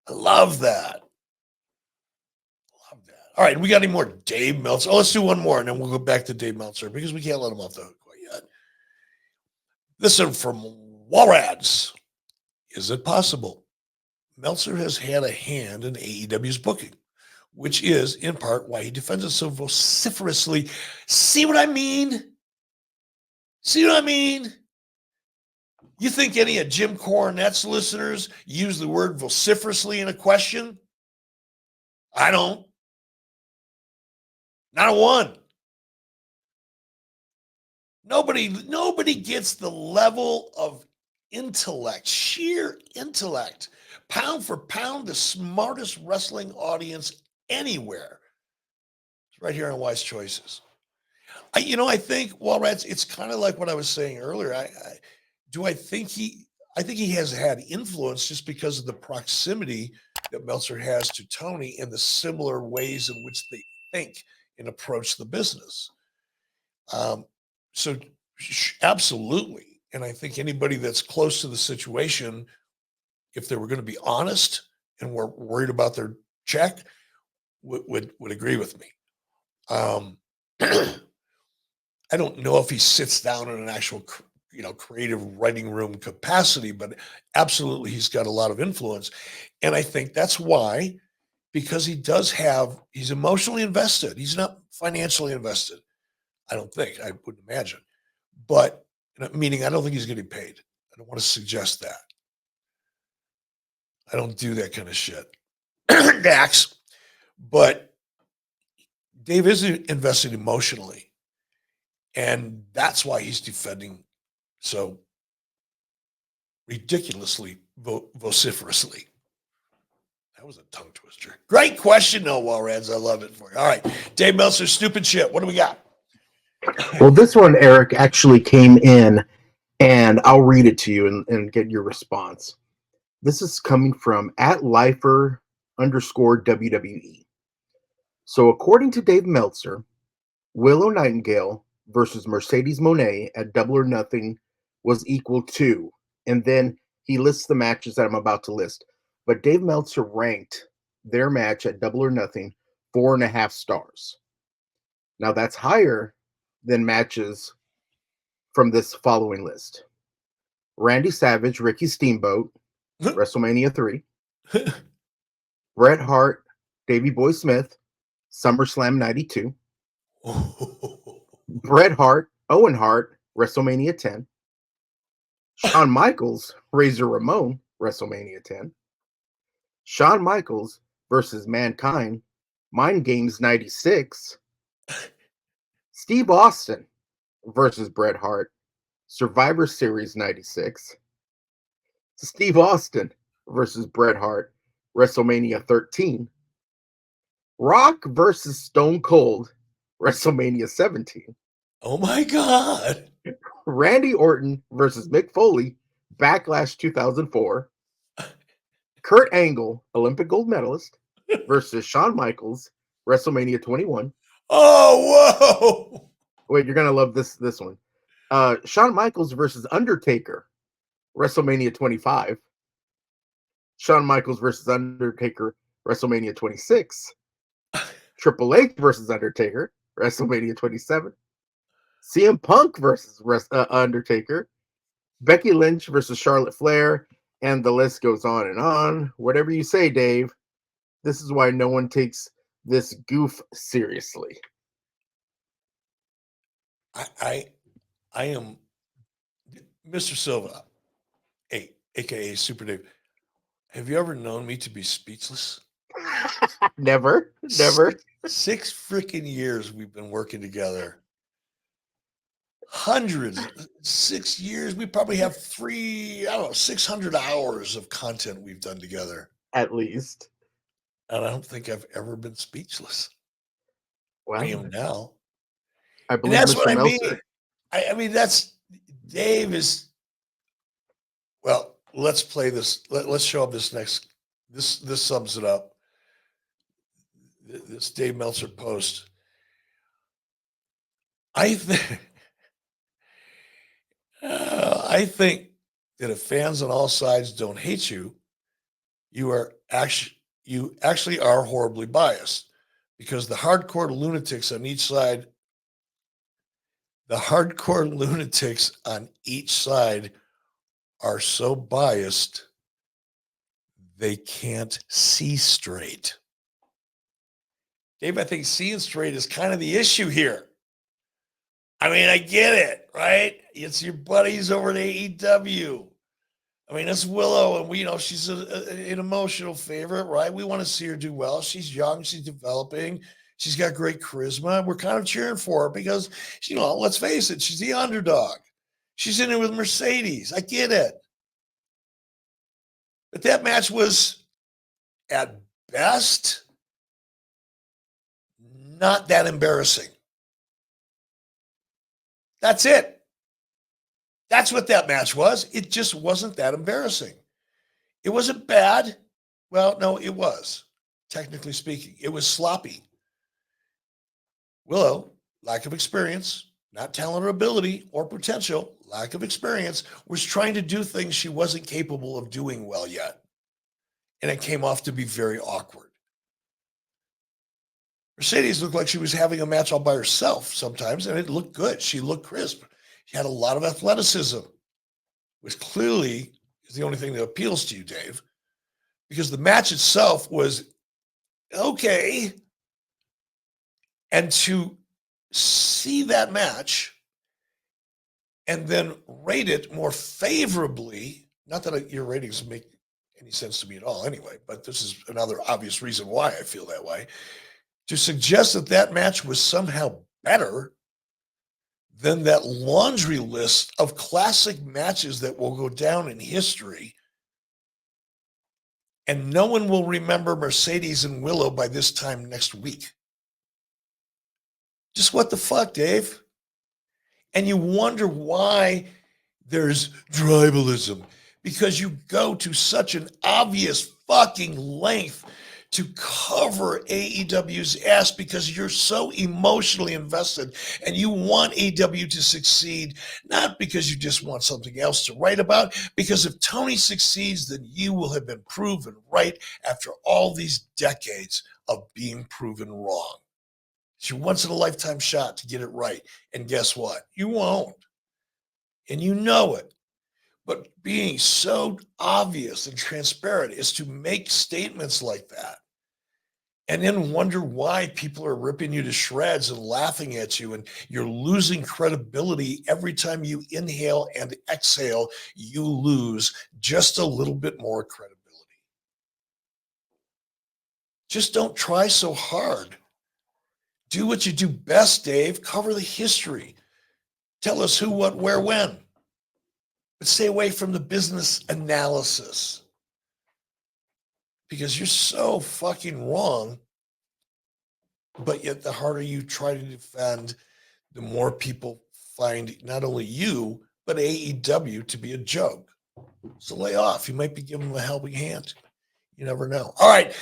I love that. Love that. All right, we got any more Dave Meltzer? Oh, let's do one more, and then we'll go back to Dave Meltzer because we can't let him off the hook quite yet. This is from Walrads. Is it possible Meltzer has had a hand in AEW's booking, which is, in part, why he defends it so vociferously? See what I mean? See what I mean? You think any of Jim Cornette's listeners use the word vociferously in a question? I don't. Not a one. Nobody gets the level of intellect, sheer intellect, pound for pound, the smartest wrestling audience anywhere. It's right here on Wise Choices. I think, Walrats, it's kind of like what I was saying earlier. I think he has had influence just because of the proximity that Meltzer has to Tony and the similar ways in which they think and approach the business. So absolutely. And I think anybody that's close to the situation, if they were going to be honest and were worried about their check, would agree with me. I don't know if he sits down in an actual, creative writing room capacity, but absolutely he's got a lot of influence. And I think that's why, because he's emotionally invested. He's not financially invested. I don't think, I wouldn't imagine. But, meaning I don't think he's getting paid. I don't want to suggest that. I don't do that kind of shit. Dax. But Dave is invested emotionally. And that's why he's defending so ridiculously, vociferously. That was a tongue twister. Great question, though, Walrads. I love it for you. All right. Dave Meltzer, stupid shit. What do we got? Well, this one, Eric, actually came in, and I'll read it to you and get your response. This is coming from @lifer_WWE. So according to Dave Meltzer, Willow Nightingale versus Mercedes Mone at Double or Nothing was equal to, and then he lists the matches that I'm about to list. But Dave Meltzer ranked their match at Double or Nothing 4.5 stars. Now that's higher than matches from this following list: Randy Savage, Ricky Steamboat, WrestleMania 3. Bret Hart, Davey Boy Smith, SummerSlam 92. Bret Hart, Owen Hart, WrestleMania 10. Shawn Michaels, Razor Ramon, WrestleMania 10. Shawn Michaels versus Mankind, Mind Games 96. Steve Austin versus Bret Hart, Survivor Series 96. Steve Austin versus Bret Hart, WrestleMania 13. Rock versus Stone Cold, WrestleMania 17. Oh my God. Randy Orton versus Mick Foley, Backlash 2004. Kurt Angle, Olympic gold medalist, versus Shawn Michaels, WrestleMania 21. Oh, whoa. Wait, you're going to love this one. Shawn Michaels versus Undertaker, WrestleMania 25. Shawn Michaels versus Undertaker, WrestleMania 26. Triple H versus Undertaker, WrestleMania 27. CM Punk versus Undertaker. Becky Lynch versus Charlotte Flair. And the list goes on and on. Whatever you say, Dave. This is why no one takes this goof seriously. I am Mr. Silva, aka Super Dave. Have you ever known me to be speechless? Never. 6 freaking years we've been working together. Hundreds, 6 years. We probably have 600 hours of content we've done together. At least. And I don't think I've ever been speechless. Well, I am now. I believe and that's Mr. what I Meltzer. mean. I mean, that's Dave is. Well, let's play this. Let's show up this next. This sums it up. This Dave Meltzer post. I think that if fans on all sides don't hate you, you actually are horribly biased because the hardcore lunatics on each side are so biased they can't see straight. Dave, I think seeing straight is kind of the issue here. I mean, I get it, right? It's your buddies over at AEW. I mean, it's Willow, and she's an emotional favorite, right? We want to see her do well. She's young, she's developing, she's got great charisma. We're kind of cheering for her because, let's face it, she's the underdog. She's in it with Mercedes. I get it. But that match was, at best, not that embarrassing. That's it. That's what that match was. It just wasn't that embarrassing. It wasn't bad. Well, no, it was. Technically speaking, it was sloppy. Willow, lack of experience, not talent or ability or potential, lack of experience, was trying to do things she wasn't capable of doing well yet. And it came off to be very awkward. Mercedes looked like she was having a match all by herself sometimes, and it looked good. She looked crisp. She had a lot of athleticism, which clearly is the only thing that appeals to you, Dave, because the match itself was okay. And to see that match and then rate it more favorably, not that your ratings make any sense to me at all anyway, but this is another obvious reason why I feel that way, to suggest that that match was somehow better than that laundry list of classic matches that will go down in history. And no one will remember Mercedes and Willow by this time next week. Just what the fuck, Dave? And you wonder why there's tribalism, because you go to such an obvious fucking length to cover AEW's ass because you're so emotionally invested and you want AEW to succeed, not because you just want something else to write about, because if Tony succeeds, then you will have been proven right after all these decades of being proven wrong. It's your once-in-a-lifetime shot to get it right. And guess what? You won't. And you know it. But being so obvious and transparent is to make statements like that and then wonder why people are ripping you to shreds and laughing at you, and you're losing credibility every time you inhale and exhale. You lose just a little bit more credibility. Just don't try so hard. Do what you do best, Dave. Cover the history. Tell us who, what, where, when. But stay away from the business analysis, because you're so fucking wrong. But yet the harder you try to defend, the more people find not only you, but AEW to be a joke. So lay off. You might be giving them a helping hand. You never know. All right.